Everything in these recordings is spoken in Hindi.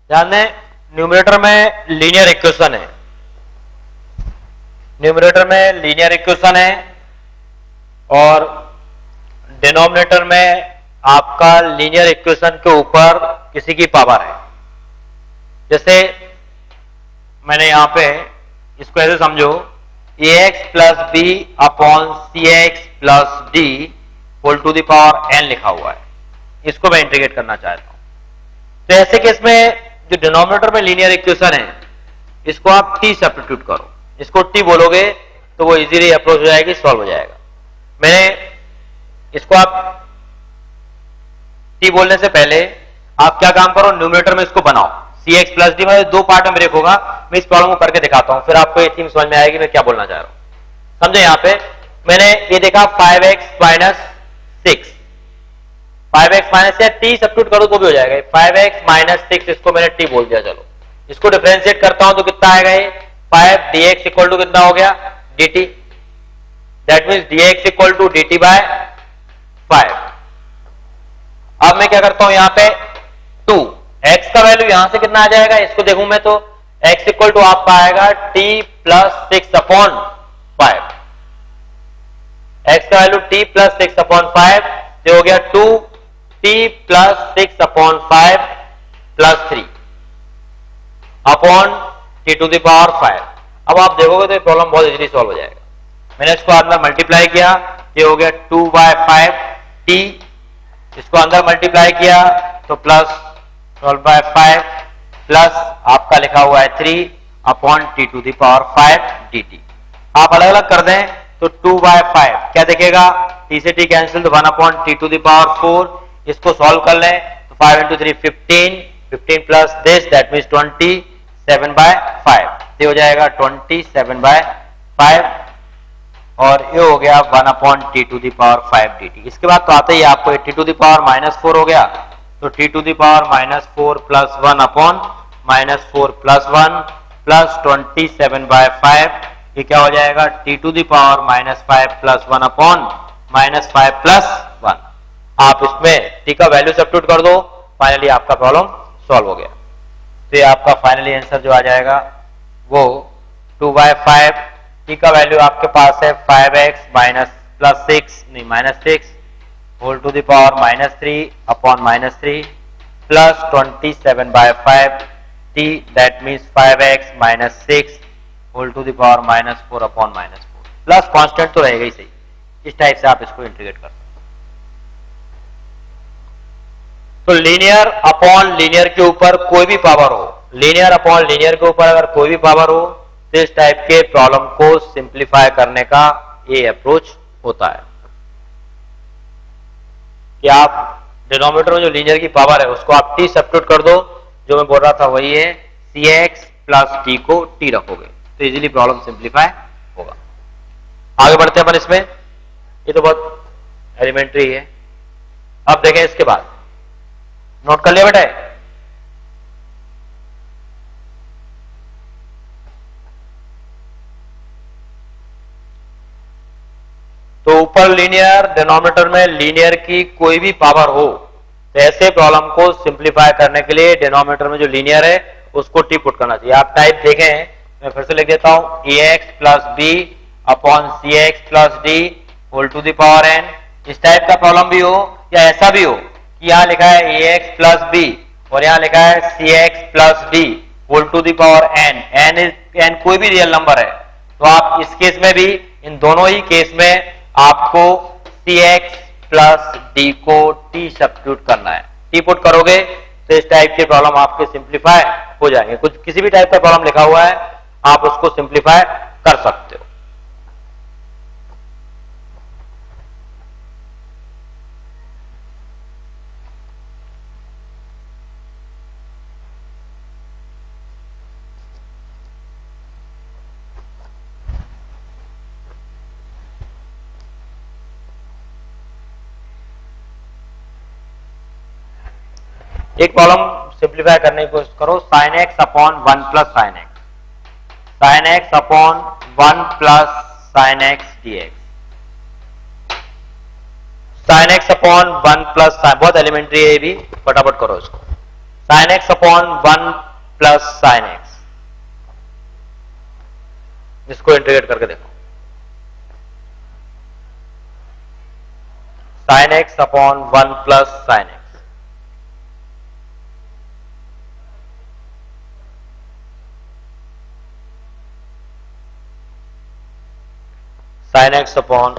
ध्यान दें, न्यूमरेटर में लीनियर इक्वेशन है, न्यूमरेटर में लीनियर इक्वेशन है और डिनोमिनेटर में आपका लीनियर इक्वेशन के ऊपर किसी की पावर है। जैसे मैंने यहां पे इसको ऐसे समझो, ax plus B upon C x plus D whole to the power n लिखा हुआ है, इसको मैं इंटीग्रेट करना चाहता हूं। तो ऐसे केस में जो डिनोमिनेटर में लीनियर इक्वेशन है इसको आप t सब्स्टिट्यूट करो, इसको t बोलोगे तो वो इजीली अप्रोच हो जाएगी, सॉल्व हो जाएगा। मैंने इसको आप t बोलने से पहले आप क्या काम करो, न्यूमरेटर में इसको बनाओ, सी एक्स प्लस डी, मतलब दो पार्ट में ब्रेक होगा। मैं इस प्रॉब्लम को करके दिखाता हूं, फिर आपको ये थीम समझ में आएगी मैं क्या बोलना चाह रहा हूं। समझे, यहां पे मैंने ये देखा 5x माइनस 6, 5x माइनस या t सब्स्टिट्यूट करो तो भी हो जाएगा, 5x माइनस 6 इसको मैंने t बोल दिया। चलो इसको डिफरेंशिएट करता हूं तो कितना आएगा, ये 5 dx इक्वल टू कितना हो गया dt, that means dx equal to dt by 5। अब मैं क्या करता हूं, यहां पे 2 x का वैल्यू यहां से कितना आ जाएगा, इसको देखूं मैं तो x इक्वल टू आपका आएगा t प्लस 6 अपॉन 5, x का वैल्यू t प्लस 6 अपॉन 5 से हो गया 2t plus 6 upon 5 plus 3 upon t to the power 5। अब आप देखोगे तो ये प्रॉब्लम बहुत इजीली सॉल्व हो जाएगा। मैंने इसको अंदर मल्टीप्लाई किया, ये हो गया 2 बाय 5 t, इसको अंदर मल्टीप्लाई किया तो प्लस 12 बाय 5 प्लस आपका लिखा हुआ है 3 upon T to the power 5 dt। आप अलग अलग कर दें तो 2 बाय 5 क्या दिखेगा, t से t कैंसिल तो 1 upon T to the power 4। इसको सॉल्व कर लें तो 5 into 3 15, 15 plus this that means 27 by 5, ये हो जाएगा 27 बाय 5 और ये हो गया 1 upon T to the power 5 dt। इसके बाद तो आते ही आपको T to the power minus 4 हो गया, तो T to the power minus 4 plus 1 upon minus 4 plus 1 plus 27 by 5, ये क्या हो जाएगा T to the power minus 5 plus 1 upon minus 5 plus 1। आप इसमें टी का वैल्यू सब्स्टिट्यूट कर दो, फाइनली आपका प्रॉब्लम सॉल्व हो गया। तो ये आपका फाइनली आंसर जो आ जाएगा वो 2 बाय 5, टी का वैल्यू आपके पास है 5x माइनस प्लस 6 नहीं minus 6 whole to the power minus 3 upon minus 3 plus 27 by 5 t that means 5x minus 6 whole to the power minus 4 upon minus 4 plus constant तो रहेगा ही सही। इस टाइप से आप इसको इंटीग्रेट कर सकते हैं। तो लीनियर अपॉन लीनियर के ऊपर कोई भी पावर हो, लीनियर अपॉन लीनियर के ऊपर अगर कोई भी पावर हो तो इस टाइप के प्रॉब्लम को सिंप्लीफाई करने का ये अप्रोच होता है कि आप डिनोमिनेटर में जो लीनियर की पावर है उसको आप t सब्स्टिट्यूट कर दो, जो मैं बोल रहा था वही है, cx प्लस t को t रखोगे तो इजीली प्रॉब्लम सिंप्लीफाई होगा। आगे बढ़ते हैं अपन इसमें, ये तो बहुत एलिमेंट्री है। अब देखें इसके बाद, नोट कर लिया बेटा, तो ऊपर लीनियर, डिनोमिनेटर में लीनियर की कोई भी पावर हो तो ऐसे प्रॉब्लम को सिंप्लीफाई करने के लिए डिनोमिनेटर में जो लीनियर है उसको टी पुट करना चाहिए। आप टाइप देखें, मैं फिर से लिख देता हूं, ax plus B upon C x plus D whole to the power n। इस टाइप का प्रॉब्लम भी हो या ऐसा भी हो कि यहां लिखा है ax प्लस बी और यहां लिखा है cx plus D whole to the power n, n कोई भी रियल नंबर है तो आप इस केस में भी, इन दोनों ही केस में आपको cx प्लस d को t सब्स्टिट्यूट करना है। t पुट करोगे तो इस टाइप के प्रॉब्लम आपके सिंप्लीफाई हो जाएंगे। कुछ किसी भी टाइप का प्रॉब्लम लिखा हुआ है आप उसको सिंप्लीफाई कर सकते हो। एक प्रॉब्लम सिंप्लीफाई करने की कोशिश करो, sine x upon 1 plus sine x, sine x upon 1 plus sine x dx, sine x upon 1 plus sine, बहुत एलिमेंट्री है ये भी, फटाफट करो इसको। Sine x upon 1 plus sine x, इसको इंटीग्रेट करके देखो, sine x upon 1 plus sine x, sine x upon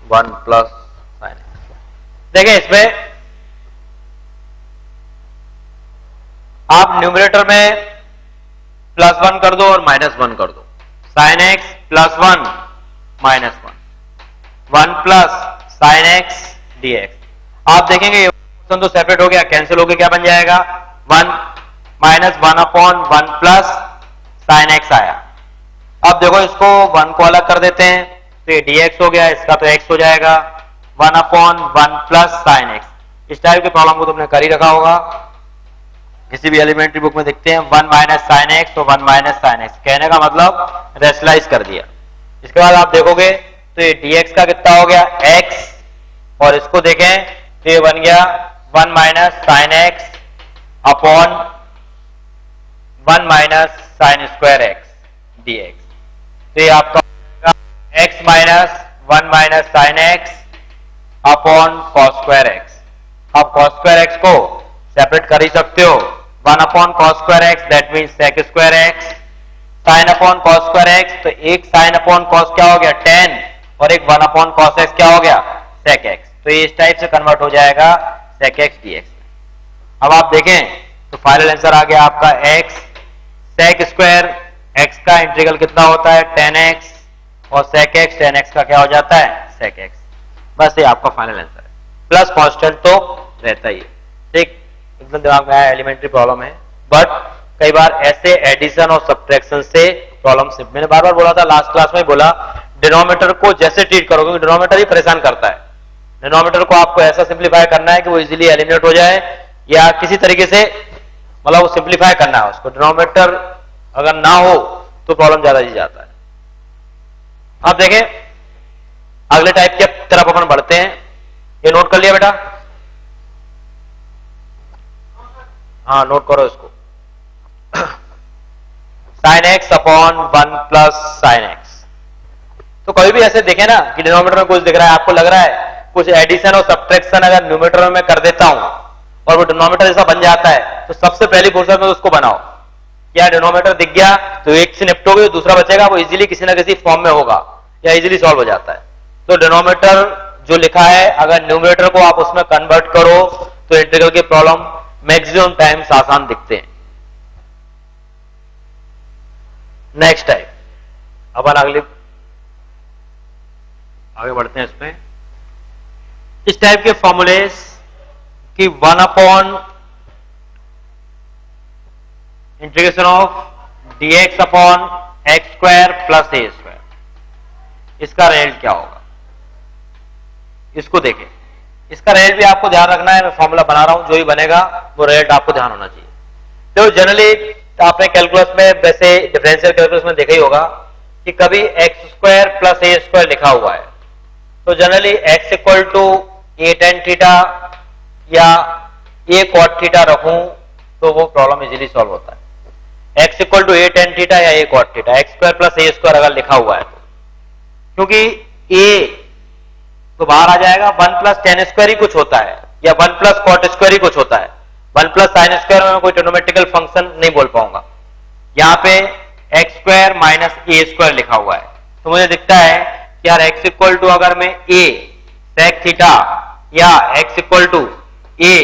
1 plus sine x. देखिए इसमें आप न्यूमरेटर में +1 कर दो और -1 कर दो, sine x +1 -1, 1 plus sine x dx। आप देखेंगे ये तो सेपरेट हो गया, कैंसिल हो गया, क्या बन जाएगा 1 -1 अपॉन 1 प्लस साइन एक्स आया। अब देखो इसको 1 को अलग कर देते हैं तो ये dx हो गया, इसका तो x हो जाएगा, 1 अपॉन 1 प्लस साइन एक्स। इस टाइप के प्रॉब्लम को तुमने कर ही रखा होगा, किसी भी एलिमेंट्री बुक में देखते हैं 1 माइनस साइन एक्स और 1 माइनस साइन एक्स, कहने का मतलब रेशनलाइज कर दिया। इसके बाद आप देखोगे तो ये dx का कितना हो गया x, और इसको देखें तो ये बन गया 1 minus sine x upon 1 minus sine square x dx। तो ये आपका x minus 1 minus sine x upon cos square x. आप कॉस स्क्वायर एक्स को सेपरेट कर ही सकते हो, 1 upon cos square x that means sec square x, sine upon cos square x तो एक साइन अपॉन कॉस क्या हो गया tan, और एक 1 अपॉन कॉस एक्स क्या हो गया सेक एक्स। तो ये इस टाइप से कन्वर्ट हो जाएगा सेक एक्स dx। अब आप देखें तो फाइनल आंसर आ गया आपका x सेक स्क्वायर x का इंटीग्रल कितना होता है tan x, और सेक एक्स tan x का क्या हो जाता है सेक एक्स। बस ये आपका फाइनल आंसर है, प्लस कांस्टेंट तो रहता ही है। ठीक, एकदम दिमाग में आया, एलिमेंट्री प्रॉब्लम है, बट कई बार ऐसे एडिशन और सब्ट्रैक्शन से प्रॉब्लम सिर्फ, मैंने बार बार बोला था लास्ट क्लास में बोला, डिनोमिनेटर को जैसे ट्रीट करो, क्योंकि डिनोमिनेटर ही परेशान करता है। डिनोमिनेटर को आपको ऐसा सिंप्लीफाई करना है कि वो इजीली एलिमिनेट हो जाए, या किसी तरीके से मतलब वो सिंप्लीफाई करना है उसको। डिनोमिनेटर अगर ना हो तो प्रॉब्लम ज्यादा ही जाता है। आप देखें अगले टाइप के तरफ अपन बढ़ते हैं, ये नोट कर लिया बेटा? हाँ नोट करो इसको, sine x upon 1 plus sine x. तो कभी भी ऐसे देखे ना कि डिनोमिनेटर में कुछ दिख रहा है, आपको लग रहा है कुछ एडिशन और सब्ट्रैक्शन अगर न्यूमरेटर में कर देता हूं और वो डिनोमिनेटर जैसा बन जाता है, तो सबसे पहली फुर्सत में उसको बनाओ। क्या डिनोमिनेटर दिख गया तो एक से निपटोगे, दूसरा बचेगा, वो इजीली किसी ना किसी फॉर्म में होगा या इजीली सॉल्व हो जाता है। तो डिनोमिनेटर जो लिखा है अगर न्यूमरेटर को आप उसमें कन्वर्ट करो तो इंटीग्रल के प्रॉब्लम मैक्सिमम टाइम्स आसान दिखते हैं। नेक्स्ट टाइप अपन आगे बढ़ते हैं इसमें। इस टाइप के फॉर्मूलेस कि 1 upon integration of dx upon x square plus A square, इसका रिजल्ट क्या होगा इसको देखें। इसका रिजल्ट भी आपको ध्यान रखना है, मैं फॉर्मूला बना रहा हूं, जो ही बनेगा वो रिजल्ट आपको ध्यान होना चाहिए। तो जनरली आपने कैलकुलस में, वैसे डिफरेंशियल कैलकुलस में देखा ही होगा कि कभी एक्स स्क्वायर प्लस ए स्क्वायर लिखा हुआ है, तो generally x equal to A tan theta या ए कॉट थीटा रखूं तो वो प्रॉब्लम इजीली सॉल्व होता है। x equal to A tan theta या ए cot theta, x square plus ए स्क्वायर अगर लिखा हुआ है तो, क्योंकि a तो बाहर आ जाएगा, 1 प्लस टेन स्क्वायर ही कुछ होता है या 1 प्लस कॉट स्क्वायर ही कुछ होता है। 1 प्लस साइन स्क्वायर में मैं कोई ट्रिग्नोमेट्रिकल फंक्शन नहीं बोल पाऊंगा। यहाँ पे एक्स स्क्वायर माइनस ए स्क्वायर लिखा हुआ है, तो मुझे दिखता है कि यार x इक्वल टू अगर मैं a सेक थीटा या x equal to a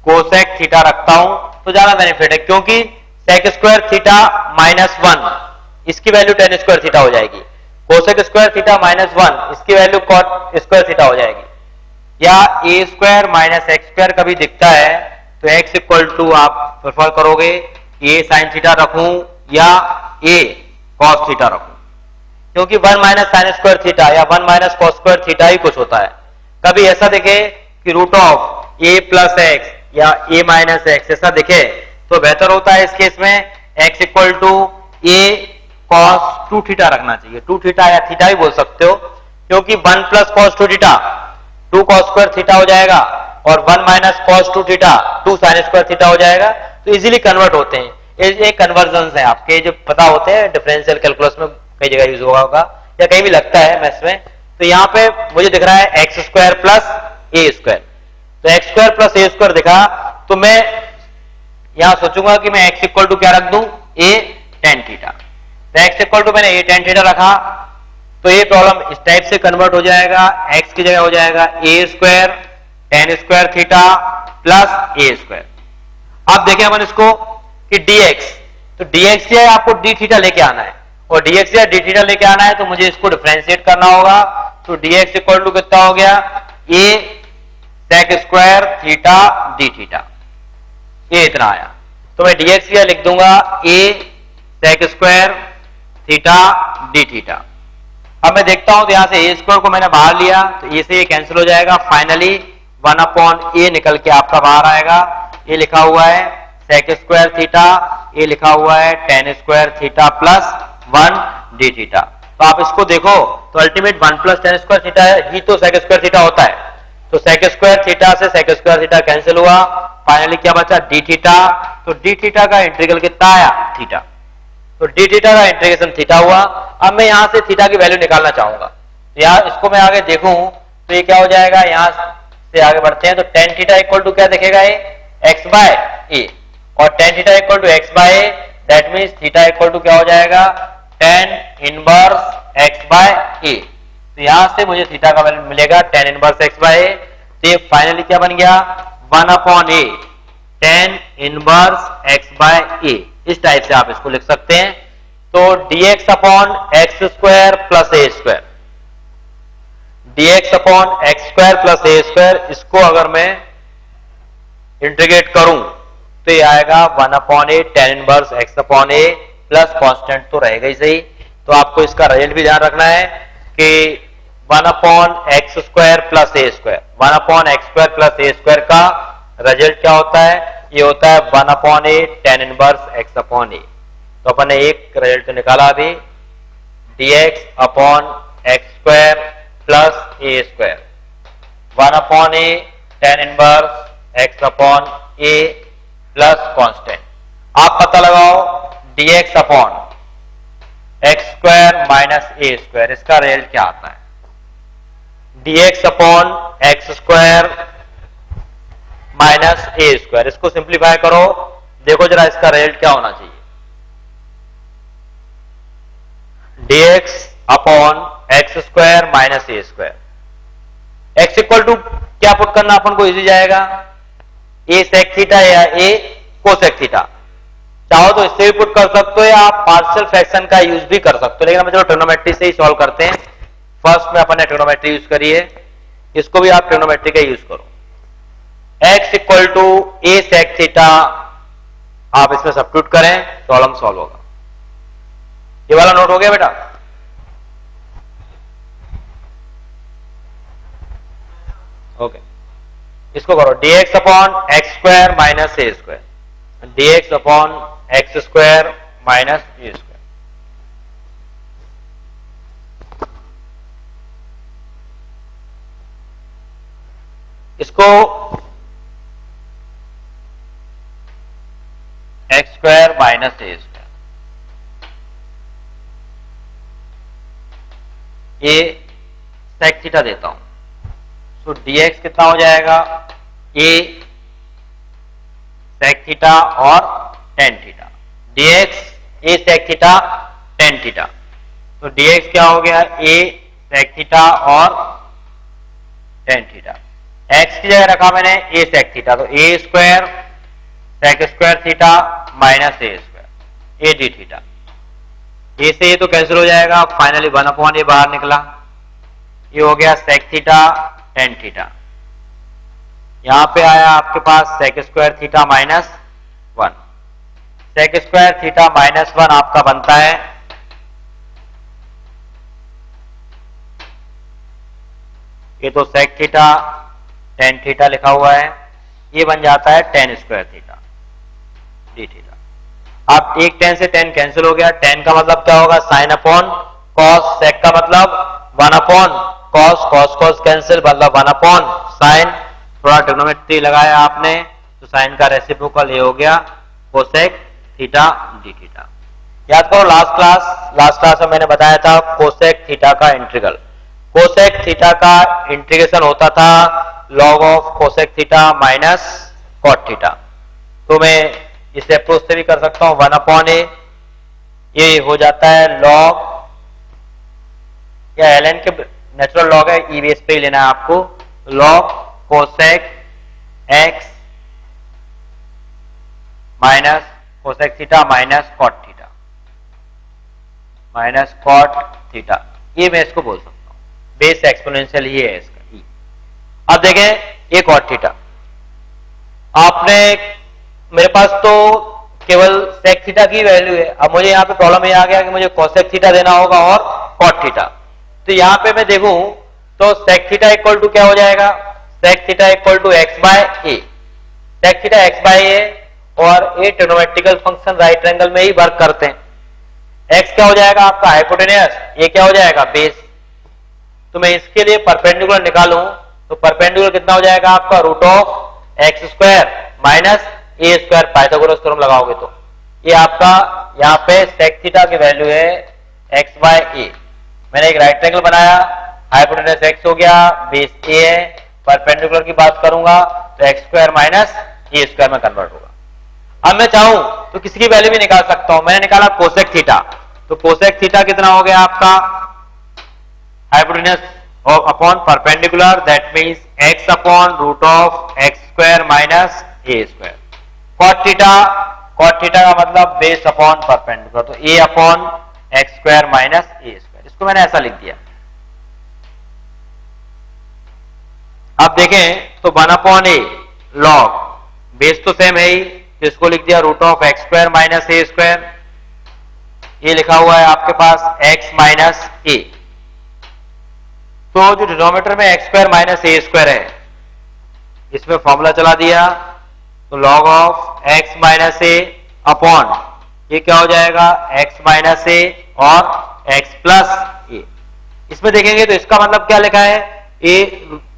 cosec theta रखता हूं तो ज्यादा बेनिफिट है, क्योंकि सेक स्क्वायर थीटा माइनस 1 इसकी वैल्यू टेन स्क्वायर थीटा हो जाएगी, कोसेक स्क्वायर थीटा माइनस 1 इसकी वैल्यू कॉट स्क्वायर थीटा हो जाएगी। या ए स्क्वायर माइनस एक्स स्क्वायर कभी दिखता है तो एक्स इक्वल टू आप प्रेफर करोगे ए साइन थीटा रखूं या ए कॉस थीटा रखूं, क्योंकि 1 माइनस साइन स्क्वायर थीटा या 1 माइनस कॉस स्क्वायर थीटा ही कुछ होता है। कभी ऐसा दिखे कि root of A plus x या ए माइनस एक्स ऐसा दिखे तो बेहतर होता है इस केस में x equal to A cos 2 theta रखना चाहिए, 2 थीटा या थीटा भी बोल सकते हो, क्योंकि 1 plus cos 2 theta 2 cos square theta हो जाएगा और 1 minus cos 2 theta 2 sine square theta हो जाएगा। तो इजीली कन्वर्ट होते हैं। ये कन्वर्जन है आपके जो पता होते हैं, डिफरेंशियल कैलकुलस में कई जगह यूज हुआ होगा या कहीं भी लगता है मैथ्स में। तो यहाँ पे मुझे दिख रहा है एक्स स्क्वायर प्लस ए स्क्वायर, तो एक्स स्क्वायर प्लस ए स्क्वायर दिखा, तो मैं यहां सोचूंगा कि मैं x इक्वल टू क्या रख दूं, a tan थीटा। तो x इक्वल टू मैंने a tan थीटा रखा, तो ये प्रॉब्लम इस टाइप से कन्वर्ट हो जाएगा, x की जगह हो जाएगा a square tan square theta plus a square. अब देखें अपन इसको कि dx, तो dx क्या है, आपको d थीटा लेके आना है, और dx या d थीटा लेके आना है तो मुझे इसको डिफरेंशिएट करना होगा। तो dx इक्वल टू कितना हो गया, a sec square theta d theta, ये इतना आया। तो मैं dx क्या लिख दूंगा, a sec square theta d theta. अब मैं देखता हूं तो यहां से a स्क्वायर को मैंने बाहर लिया, तो a से ये कैंसिल हो जाएगा, फाइनली 1 अपॉन a निकल के आपका बाहर आएगा। ये लिखा हुआ है sec स्क्वायर थीटा, ये लिखा हुआ है tan square theta plus 1 d theta. तो आप इसको देखो तो ultimate 1 plus tan square theta ही तो sec स्क्वायर थीटा होता है। तो sec स्क्वायर थीटा से sec स्क्वायर थीटा कैंसिल हुआ, फाइनली क्या बचा, d थीटा। तो d थीटा का इंटीग्रल कितना आया, थीटा। तो d थीटा का इंटीग्रेशन थीटा हुआ। अब मैं यहां से थीटा की वैल्यू निकालना चाहूंगा, तो यहाँ इसको मैं आगे देखूं तो ये क्या हो जाएगा, यहां से आगे बढ़ते हैं तो tan थीटा इक्वल टू क्या दिखेगा, x बाय ए, और tan theta equal to x by A, that means theta equal to क्या हो जाएगा, tan inverse x by A. तो यहां से मुझे थीटा का वैल्यू मिलेगा tan inverse x by A. तो ये फाइनली क्या बन गया, 1 upon A tan inverse x by A. इस टाइप से आप इसको लिख सकते हैं। तो dx upon x square plus ए square, dx upon x square plus ए स्क्वायर, इसको अगर मैं इंटीग्रेट करूं तो ये आएगा 1 upon A tan inverse x upon a plus constant तो रहेगा ही सही। तो आपको इसका रिजल्ट भी ध्यान रखना है कि 1 अपॉन एक्स स्क्वायर प्लस ए square, 1 upon x square plus ए स्क्वायर का रिजल्ट क्या होता है, ये होता है 1 upon A tan inverse x upon a. तो अपन ने एक रिजल्ट तो निकाला अभी, dx upon x square plus A square, 1 upon A tan inverse x upon a plus constant. आप पता लगाओ dx upon x square minus ए स्क्वायर, इसका रिजल्ट क्या आता है, dx upon x square minus ए स्क्वायर। इसको सिंप्लीफाई करो, देखो जरा इसका रिजल्ट क्या होना चाहिए, dx upon x square minus A square. X equal to क्या पुट करना अपन को इजी जाएगा, ए सेक थीटा या ए कोसेक थीटा। चाहो तो इससे भी पुट कर सकते हो या आप पार्शियल फ्रैक्शन का यूज भी कर सकते हो, लेकिन हम चलो ट्रिग्नोमेट्री से ही सॉल्व करते हैं। फर्स्ट में अपन ने ट्रिग्नोमेट्री यूज करी है, इसको भी आप ट्रिग्नोमेट्री का यूज करो। x equal to A sec theta, आप इसमें सब्स्टिट्यूट करें, प्रॉब्लम सॉल्व होगा। ये वाला नोट हो गया बेटा, ओके। इसको करो dx upon x square minus ए square, dx upon x square minus ए स्क्वायर। इसको एक्स स्क्वायर माइनस ए स्क्वायर, ये सेक थीटा देता हूं, तो dx कितना हो जाएगा, a सेक थीटा और tan theta, dx a sec theta tan theta. तो dx क्या हो गया, a सेक थीटा और tan थीटा। x की जगह रखा मैंने a सेक थीटा, तो a square sec square theta minus A square, a d theta. A से ये तो कैंसिल हो जाएगा, फाइनली 1 अपॉन ए बाहर निकला, ये हो गया सेक थीटा tan थीटा। यहां पे आया आपके पास sec square theta minus 1, sec square theta minus 1 आपका बनता है ये तो सेक थीटा tan थीटा लिखा हुआ है, ये बन जाता है tan square theta D theta. अब एक tan से tan कैंसिल हो गया, tan का मतलब क्या होगा, साइन अपॉन कॉस, सेक का मतलब 1 upon cos, cos cos cancel मतलब 1 अपॉन साइन, थोड़ा ट्रिग्नोमेट्री लगाया आपने तो साइन का रेसिप्रोकल ये हो गया कोसेक थीटा डी थीटा। याद करो लास्ट क्लास में मैंने बताया था कोसेक थीटा का इंटीग्रल। कोसेक थीटा का इंटीग्रेशन होता था log of cosec theta minus cot theta. तो मैं इसे अप्रोच से भी कर सकता हूं 1/a, ये हो जाता है लॉग या ln के नेचुरल लॉग है, ई बेस पे ही लेना है आपको, log cosec x minus cosec theta minus cot theta minus cot theta, ये मैं इसको बोल सकता हूं, बेस एक्सपोनेंशियल ही है इसका ई। अब देखें ये कॉट थीटा, आपने मेरे पास तो केवल सेक थीटा की वैल्यू है। अब मुझे यहाँ पे प्रॉब्लम ये आ गया कि मुझे कोसेक थीटा देना होगा और कॉट थीटा। तो यहाँ पे मैं देखूं तो सेक थीटा इक्वल टू क्या हो जाएगा, sec theta equal to x by a. Sec theta x by ए और a trigonometrical function right angle में ही वर्क करते हैं। एक्स क्या हो जाएगा आपका हाइपोटेन्यूस, ये क्या हो जाएगा बेस। तो मैं इसके लिए परपेंडिकुलर निकालूं तो परपेंडिकुलर कितना हो जाएगा आपका root of x square minus A square, Pythagoras theorem लगाओगे तो ये आपका यहाँ पे सेक थीटा की वैल्यू है एक्स बाय ए। मैंने एक राइट एंगल बनाया, हाइपोटेन्यूस एक्स हो गया, बेस ए है, परपेंडिकुलर की बात करूंगा तो एक्स स्क्वायर माइनस ए स्क्वायर में कन्वर्ट होगा। अब मैं चाहूं तो किसी की वैल्यू भी निकाल सकता हूं। मैंने निकाला कोसेक थीटा, तो कोसेक थीटा कितना हो गया आपका hypotenuse upon perpendicular, that means x upon root of x square minus A square. Cot theta का मतलब बेस अपॉन परपेंडिकुलर, तो a upon x square minus A square, इसको मैंने ऐसा लिख दिया। अब देखें तो 1/a लॉग, बेस तो सेम है ही, तो इसको लिख दिया root of x square minus A square. ये लिखा हुआ है आपके पास x माइनस ए, तो जो डिनोमिनेटर में एक्स स्क्वायर माइनस ए स्क्वायर है इसमें फॉर्मूला चला दिया, तो log of x minus A upon ये क्या हो जाएगा x माइनस ए और x प्लस ए। इसमें देखेंगे तो इसका मतलब क्या लिखा है, a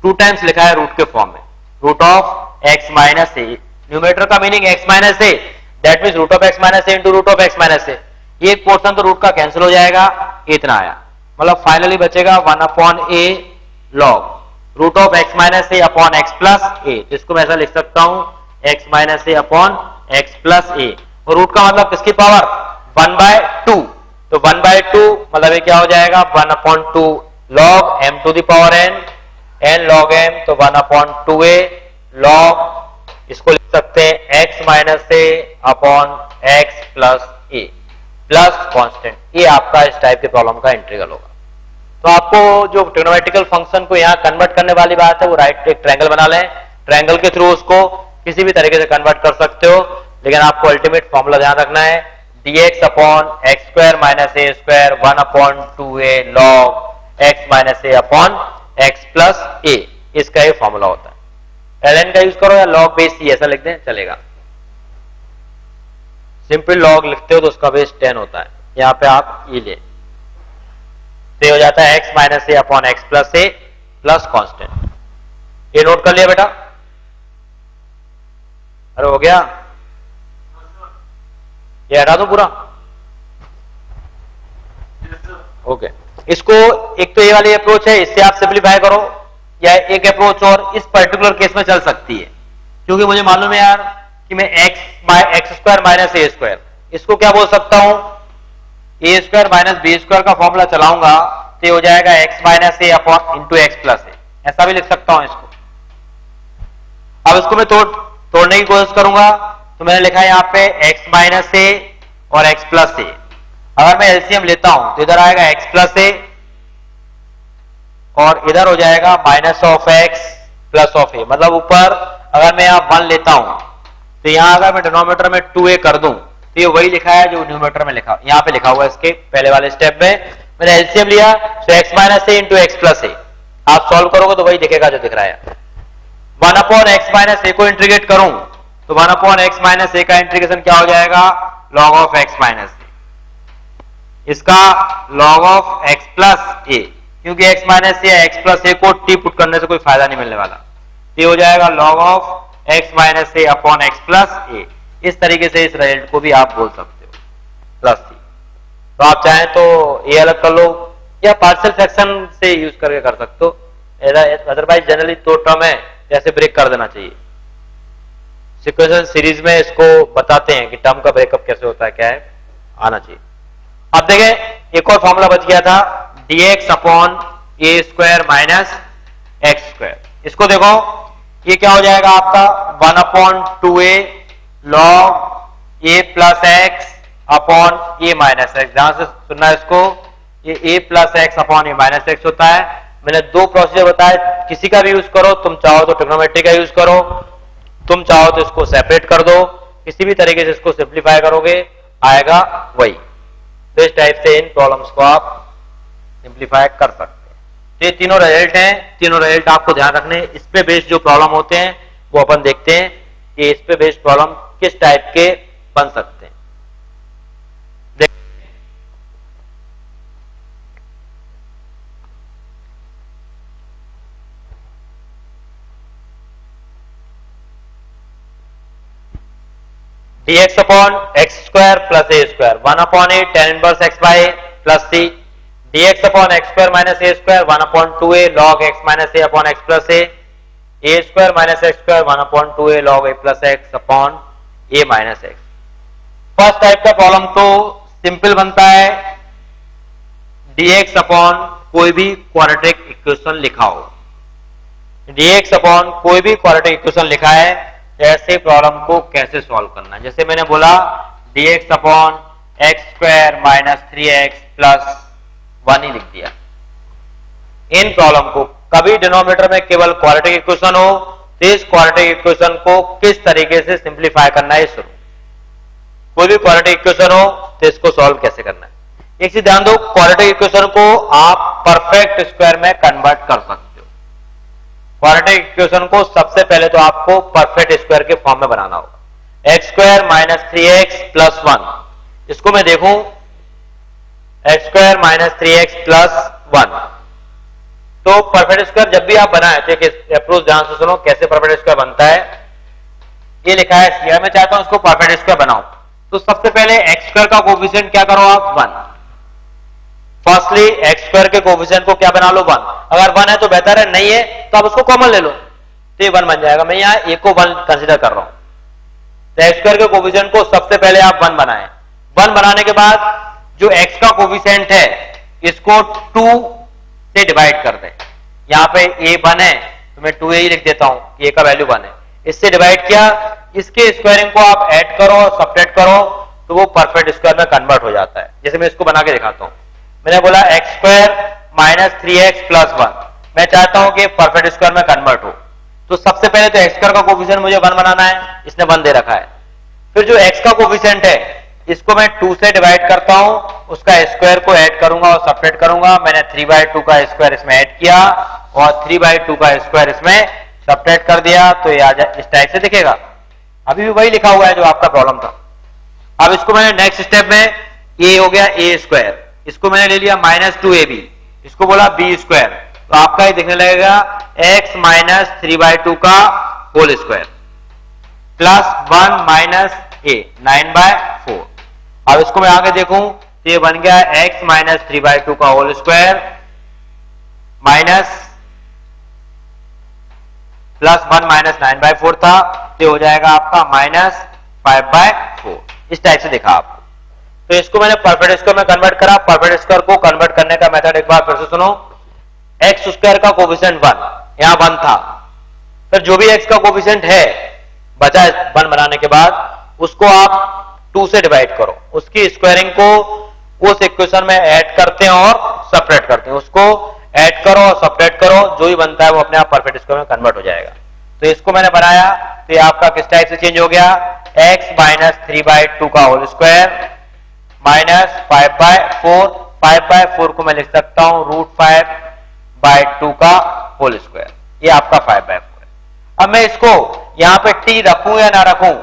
2 टाइम्स लिखा है रूट के फॉर्म में, root of x minus a. Numerator का meaning x minus a, that means root of x minus a into root of x minus a. ये पोर्शन तो रूट का कैंसिल हो जाएगा, इतना आया, मतलब फाइनली बचेगा 1/a log root of x minus A upon x plus a. इसको मैं ऐसा लिख सकता हूं x minus A upon x plus a, और रूट का मतलब किसकी पावर 1/2, तो 1/2 मतलब ये क्या हो जाएगा 1/2 log m to the power n log m, तो 1/2a लॉग, इसको लिख सकते हैं x minus A upon x plus A plus constant. ये आपका इस टाइप के प्रॉब्लम का इंटीग्रल होगा। तो आपको जो ट्रिग्नोमेट्रिकल फंक्शन को यहाँ कन्वर्ट करने वाली बात है वो राइट एक ट्रायंगल बना लें, ट्रायंगल के थ्रू उसको किसी भी तरीके से कन्वर्ट कर सकते हो, लेकिन आपको अल्टीमेट फॉर्मूला ध्यान रखना है dx upon x square minus A square 1/2a log x minus A upon x plus a, इसका ये फॉर्मूला होता है। ln का यूज करो या लॉग बेस सी ऐसा लिख दें चलेगा। सिंपल लॉग लिखते हो तो उसका बेस 10 होता है, यहाँ पे आप ये ले, तो हो जाता है x minus A upon x plus A plus constant. ये नोट कर लिया बेटा, अरे हो गया, ये हटा दो पूरा, ओके। इसको एक तो ये वाली अप्रोच है, इससे आप सिंप्लीफाई करो, या एक अप्रोच और इस पर्टिकुलर केस में चल सकती है, क्योंकि मुझे मालूम है यार कि मैं एक्स स्क्वायर माइनस ए स्क्वायर, इसको क्या बोल सकता हूं ए स्क्वायर माइनस बी स्क्वायर का फॉर्मूला चलाऊंगा तो ये हो जाएगा एक्स माइनस ए अपॉन इंटू एक्स प्लस ए, ऐसा भी लिख सकता हूं इसको। अब इसको मैं तोड़ने की कोशिश करूंगा, तो मैंने लिखा है यहाँ पे x माइनस ए और x प्लस ए। अगर मैं एलसीएम लेता हूं तो इधर आएगा x प्लस ए और इधर हो जाएगा minus of x plus of a, मतलब ऊपर अगर मैं यहाँ 1 लेता हूं तो यहाँ अगर मैं डिनोमिनेटर में 2a कर दूं तो ये वही लिखा है जो न्यूमरेटर में लिखा, यहाँ पे लिखा हुआ है इसके पहले वाले स्टेप में। मैंने एलसीएम लिया तो x minus a into x plus ए, आप सॉल्व करोगे तो वही दिखेगा जो दिख रहा है। 1/x माइनस ए को इंटीग्रेट करूं तो 1/x माइनस ए का इंटीग्रेशन क्या हो जाएगा लॉग ऑफ x माइनस ए, इसका लॉग ऑफ x प्लस ए, क्योंकि x माइनस ए एक्स प्लस ए को t पुट करने से कोई फायदा नहीं मिलने वाला, ये हो जाएगा log of x minus A upon x plus a. इस तरीके से इस रिजल्ट को भी आप बोल सकते हो प्लस सी। तो आप चाहें तो ये अलग कर लो या पार्शियल फ्रैक्शन से यूज करके कर सकते हो, अदरवाइज जनरली तो टर्म है जैसे ब्रेक कर देना चाहिए। सिक्वेंशियल सीरीज में इसको बताते हैं कि टर्म का ब्रेकअप कैसे होता है, क्या है, आना चाहिए। अब देखें एक और फॉर्मूला बच गया था dx अपॉन ए स्क्वायर माइनस एक्स स्क्वायर। इसको देखो ये क्या हो जाएगा आपका 1 upon 2a log A plus x upon A minus x. ध्यान से सुनना इसको, ये a plus x upon A minus x होता है। मैंने दो प्रोसीजर बताया, किसी का भी यूज करो, तुम चाहो तो ट्रिग्नोमेट्री का यूज करो, तुम चाहो तो इसको सेपरेट कर दो, किसी भी तरीके से इसको सिंप्लीफाई करोगे आएगा वही। तो इस टाइप से इन प्रॉब्लम्स को आप सिंप्लीफाई कर सकते हैं। ये तीनों रिजल्ट हैं, तीनों रिजल्ट आपको ध्यान रखने। इस पे बेस्ड जो प्रॉब्लम होते हैं वो अपन देखते हैं कि इस पे बेस्ड प्रॉब्लम किस टाइप के बन सकते हैं। dx upon x square plus A square 1 upon A tan inverse x by plus C. dx upon x square minus A square 1 upon 2a log x minus A upon x plus A square minus x square 1 upon 2a log a plus x upon A minus x. First type का प्रॉब्लम तो सिंपल बनता है, dx अपॉन कोई भी क्वाड्रेटिक इक्वेशन लिखा हो, dx अपॉन कोई भी क्वाड्रेटिक इक्वेशन लिखा है, ऐसे प्रॉब्लम को कैसे सॉल्व करना है। जैसे मैंने बोला dx upon x square minus 3x plus 1 ही लिख दिया। इन प्रॉब्लम को कभी डिनोमिनेटर में केवल क्वाड्रेटिक इक्वेशन हो तो इस क्वाड्रेटिक इक्वेशन को किस तरीके से सिंप्लीफाई करना है शुरू। कोई भी क्वाड्रेटिक इक्वेशन हो तो इसको सॉल्व कैसे करना है। एक चीज ध्यान दो, क्वाड्रेटिक इक्वेशन को आप परफेक्ट स्क्वायर में कन्वर्ट कर सकते हो। क्वाड्रेटिक इक्वेशन को सबसे पहले तो आपको परफेक्ट स्क्वायर के फॉर्म में बनाना होगा। X square minus 3x plus 1, इसको मैं देखूं x square minus 3x plus 1। तो परफेक्ट स्क्वायर जब भी आप बनाए तो एक अप्रोच ध्यान से सुनो कैसे परफेक्ट स्क्वायर बनता है। ये लिखा है C, मैं चाहता हूं इसको परफेक्ट स्क्वायर बनाऊं तो सबसे पहले एक्स स्क्वायर का कोफिशिएंट क्या करो आप 1। फर्स्टली एक्स स्क्वायर के कोफिशिएंट को क्या बना लो 1। अगर 1 है तो बेहतर है, नहीं है तो आप उसको कॉमन ले लो तो ये 1 बन जाएगा। मैं यहाँ a को 1 कंसीडर कर रहा हूं तो एक्स स्क्वायर के कोफिशिएंट को सबसे पहले आप 1 बनाएं। 1 बनाने के बाद जो x का कोफिशिएंट है इसको 2 से डिवाइड कर दें। यहाँ पे a 1 है तो मैं 2a ही लिख देता हूं कि a का वैल्यू 1 है। इससे डिवाइड किया, इसके स्क्वायरिंग को आप ऐड करो और सब्ट्रैक्ट करो तो वो परफेक्ट स्क्वायर में कन्वर्ट हो जाता है। जैसे मैं इसको बना के दिखाता हूं, मैंने बोला x square minus 3x plus 1, मैं चाहता हूं कि परफेक्ट स्क्वायर में कन्वर्ट हो तो सबसे पहले तो एक्स स्क्वायर का कोफिशिएंट मुझे 1 बनाना है, इसने 1 दे रखा है। फिर जो x का कोफिशिएंट है इसको मैं 2 से डिवाइड करता हूं, उसका स्क्वायर को ऐड करूंगा और सब्ट्रैक्ट करूंगा। मैंने 3/2 का स्क्वायर इसमें ऐड किया और 3/2 का स्क्वायर इसमें सब्ट्रैक्ट कर दिया तो ये इस टाइप से दिखेगा। अभी भी वही लिखा हुआ है जो आपका प्रॉब्लम था। अब इसको मैंने नेक्स्ट स्टेप में a हो गया a स्क्वायर, इसको मैंने ले लिया माइनस 2ab, इसको बोला b स्क्वायर, तो आपका ये दिखने लगेगा x माइनस 3/2 का whole square plus 1 minus a 9/4। अब इसको मैं आगे देखूं तो ये बन गया x माइनस 3/2 का whole square minus plus 1 minus 9/4 था तो हो जाएगा आपका माइनस 5/4। इस टाइप से देखा आपको। तो इसको मैंने परफेक्ट स्क्वायर में कन्वर्ट करा। परफेक्ट स्क्वायर को कन्वर्ट करने का मेथड एक बार फिर से सुनो। एक्स स्क्वायर का कोफिशिएंट 1, यहां 1 था, फिर जो भी एक्स का कोफिशिएंट है बचा 1 बनाने के बाद उसको आप 2 से डिवाइड करो, उसकी स्क्वायरिंग को उस इक्वेशन में ऐड करते हैं और सेपरेट करते हैं। उसको ऐड करो और सेपरेट करो, जो ही बनता है वो अपने आप परफेक्ट स्क्वायर में कन्वर्ट हो जाएगा। तो इसको मैंने बनाया तो ये आपका किस टाइप से चेंज हो गया, x माइनस 3/2 का होल स्क्वायर माइनस 5/4। 5/4 को मैं लिख सकता हूं √5/2 का होल स्क्वायर, ये आपका 5/4 है। अब मैं इसको यहां पे t रखूं या ना रखूं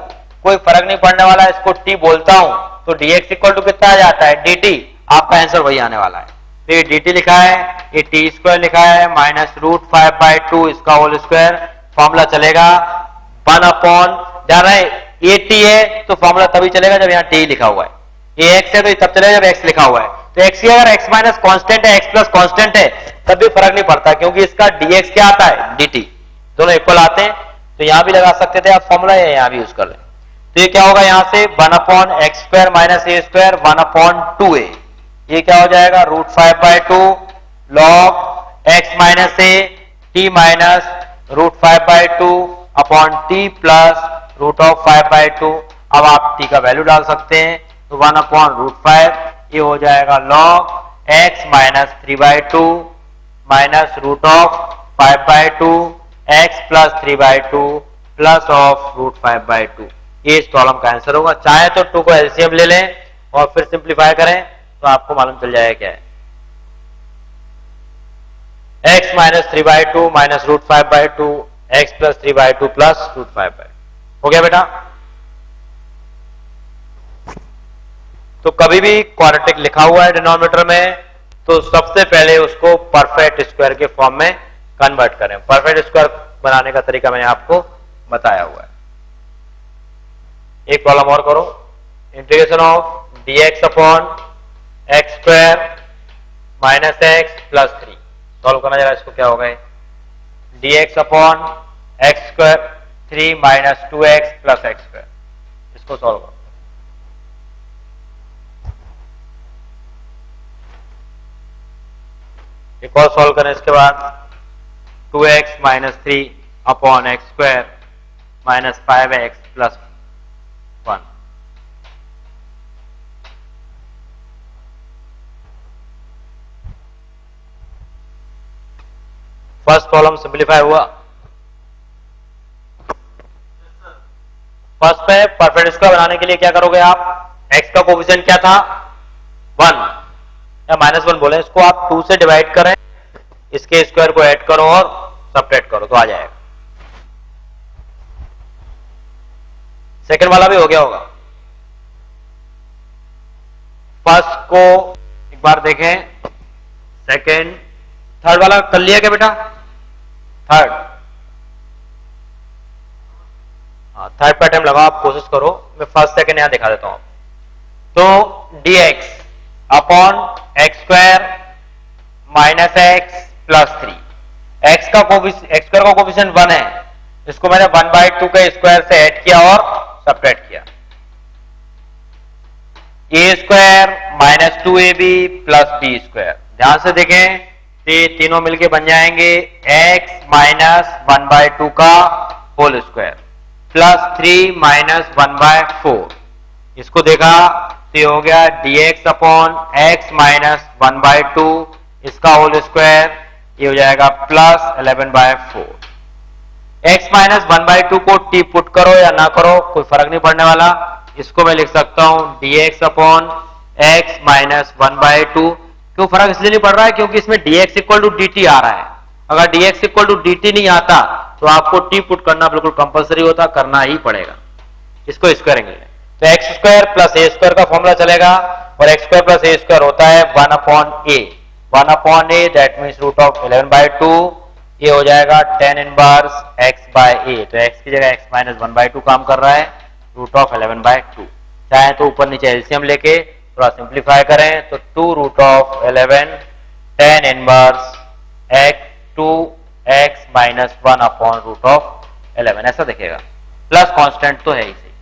कोई फर्क नहीं पड़ने वाला, इसको t बोलता हूं तो dx इक्वल टू कितना आ जाता है dt, आपका आंसर वही आने वाला है। तो ये dt लिखा है, ये t स्क्वायर लिखा है माइनस √5/2 इसका होल स्क्वायर फॉर्मूला चलेगा 1 अपॉन, ध्यान रहे ये टी है तो फॉर्मूला तभी चलेगा जब यहाँ टी लिखा हुआ है, ये एक्स है तो तब चलेगा जब एक्स लिखा हुआ है। तो एक्स की अगर एक्स माइनस कॉन्स्टेंट है, एक्स प्लस कॉन्स्टेंट है, तब भी फर्क नहीं पड़ता क्योंकि इसका डीएक्स क्या आता है, dt, दोनों इक्वल आते हैं। तो यहां भी लगा सकते थे आप फॉर्मूला, या यहां भी यूज कर लें। तो ये क्या होगा यहां से 1 अपॉन एक्स स्क्वायर माइनस ए स्क्वायर 1 अपॉन 2a, ये क्या हो जाएगा √5/2 log x minus A T minus √5/2 upon T plus √5/2। अब आप t का वैल्यू डाल सकते हैं, तो 1 अपॉन √5, ये हो जाएगा log x minus 3/2 minus √5/2 x plus 3/2 plus of √5/2। ये इस प्रॉब्लम का आंसर होगा। चाहे तो 2 को एलसीएम ले लें और फिर सिंप्लीफाई करें तो आपको मालूम चल जाएगा क्या है। x minus 3/2 minus √5/2 x plus 3/2 plus √5/2 हो गया बेटा। तो कभी भी क्वाड्रेटिक लिखा हुआ है डिनोमिनेटर में तो सबसे पहले उसको परफेक्ट स्क्वायर के फॉर्म में कन्वर्ट करें। परफेक्ट स्क्वायर बनाने का तरीका मैंने आपको बताया हुआ है। एक प्रॉब्लम और करो, integration of dx upon x square minus x plus 3, solve करना जरा इसको, क्या होगा dx upon x square 3 minus 2x plus x square, इसको सॉल्व करो। एक और सॉल्व करें इसके बाद 2x minus 3 upon x square minus 5x plus 1। First problem simplify हुआ। फर्स्ट पे परफेक्ट स्क्वायर बनाने के लिए क्या करोगे आप, x का कोफिशिएंट क्या था 1 या -1 बोले, इसको आप 2 से डिवाइड करें, इसके स्क्वायर को ऐड करो और सबट्रैक्ट करो तो आ जाएगा। सेकंड वाला भी हो गया होगा। फर्स्ट को एक बार देखें, सेकंड, थर्ड वाला कर लिया क्या बेटा, थर्ड, हाँ थर्ड पे टाइम लगाओ, आप कोशिश करो। मैं फर्स्ट सेकंड यहां दिखा देता हूं। तो dx upon x square minus x plus 3, x square का कोफिशिएंट 1 है, इसको मैंने 1/2 के स्क्वायर से ऐड किया और सबट्रैक्ट किया। A square minus 2ab plus b square, ध्यान से देखें ये तीनों मिलके बन जाएंगे x माइनस 1/2 का होल स्क्वायर प्लस 3 माइनस 1/4। इसको देखा तो ये हो गया dx अपॉन x माइनस 1/2 इसका होल स्क्वायर, ये हो जाएगा प्लस 11/4। x माइनस 1/2 को t पुट करो या ना करो कोई फर्क नहीं पड़ने वाला, इसको मैं लिख सकता हूं dx अपॉन x माइनस 1/2। क्यों फर्क इसलिए नहीं पड़ रहा है क्योंकि इसमें dx इक्वल टू dt आ रहा है। अगर dx इक्वल टू dt नहीं आता तो आपको t पुट करना बिल्कुल कंपलसरी होता, करना ही पड़ेगा। इसको स्क्वायरिंग ले, तो एक्स स्क्वायर प्लस ए स्क्वायर का फॉर्मूला चलेगा और एक्स स्क्वायर प्लस ए स्क्वायर होता है 1 upon A, 1 upon A that means root of 11/2, ये हो जाएगा tan inverse x by A. तो x की जगह x माइनस 1/2 काम कर रहा है, रूट ऑफ 11/2। चाहे तो ऊपर नीचे एलसीएम लेके थोड़ा सिंप्लीफाई करें तो 2 root of 11 tan inverse x minus 1 upon root of 11 ऐसा दिखेगा, प्लस कांस्टेंट तो है ही सही।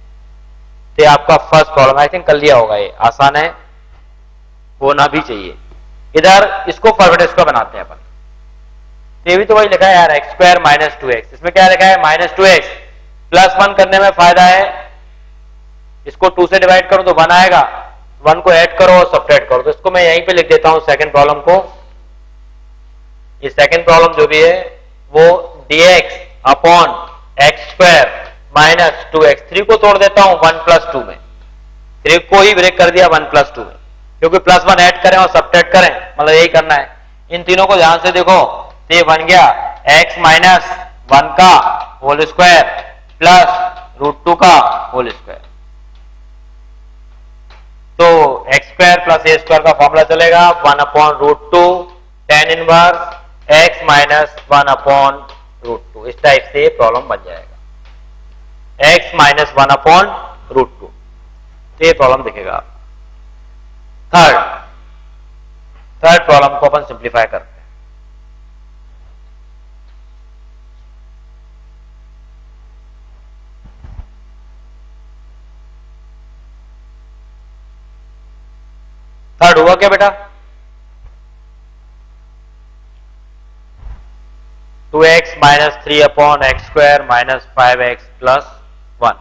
तो आपका फर्स्ट प्रॉब्लम आई थिंक कर लिया होगा, ये आसान है, होना भी चाहिए। इधर इसको परफेक्ट स्क्वायर बनाते हैं अपन, ये भी तो वही लिखा है यार एक्स स्क्वायर माइनस 2x, इसमें क्या लिखा है -2x, प्लस 1 करने में फायदा है, इसको 2 से डिवाइड करो तो 1 आएगा, 1 को ऐड करो और सबट्रैक्ट करो। तो इसको मैं यहीं पे लिख देता हूं सेकंड प्रॉब्लम को। ये सेकंड प्रॉब्लम जो भी है वो dx upon x square minus 2x, 3 को तोड़ देता हूं 1 प्लस 2 में, 3 को ही ब्रेक कर दिया 1 प्लस 2 में, क्योंकि प्लस 1 ऐड करें और सबट्रैक्ट करें मतलब यही करना है। इन तीनों को ध्यान से देखो तो ये बन गया x माइनस 1 का होल स्क्वायर प्लस रूट 2 का होल स्क्वायर। तो एक्स स्क्वायर प्लस ए स्क्वायर का फॉर्मूला चलेगा 1 upon root 2 tan inverse x minus 1 upon root 2। 2, इस टाइप से प्रॉब्लम बन जाएगा। x माइनस 1/√2, तो ये प्रॉब्लम दिखेगा। थर्ड प्रॉब्लम को अपन सिंप्लीफाई करते हैं। थर्ड हुआ क्या बेटा? 2x minus 3/x² minus 5x plus 1।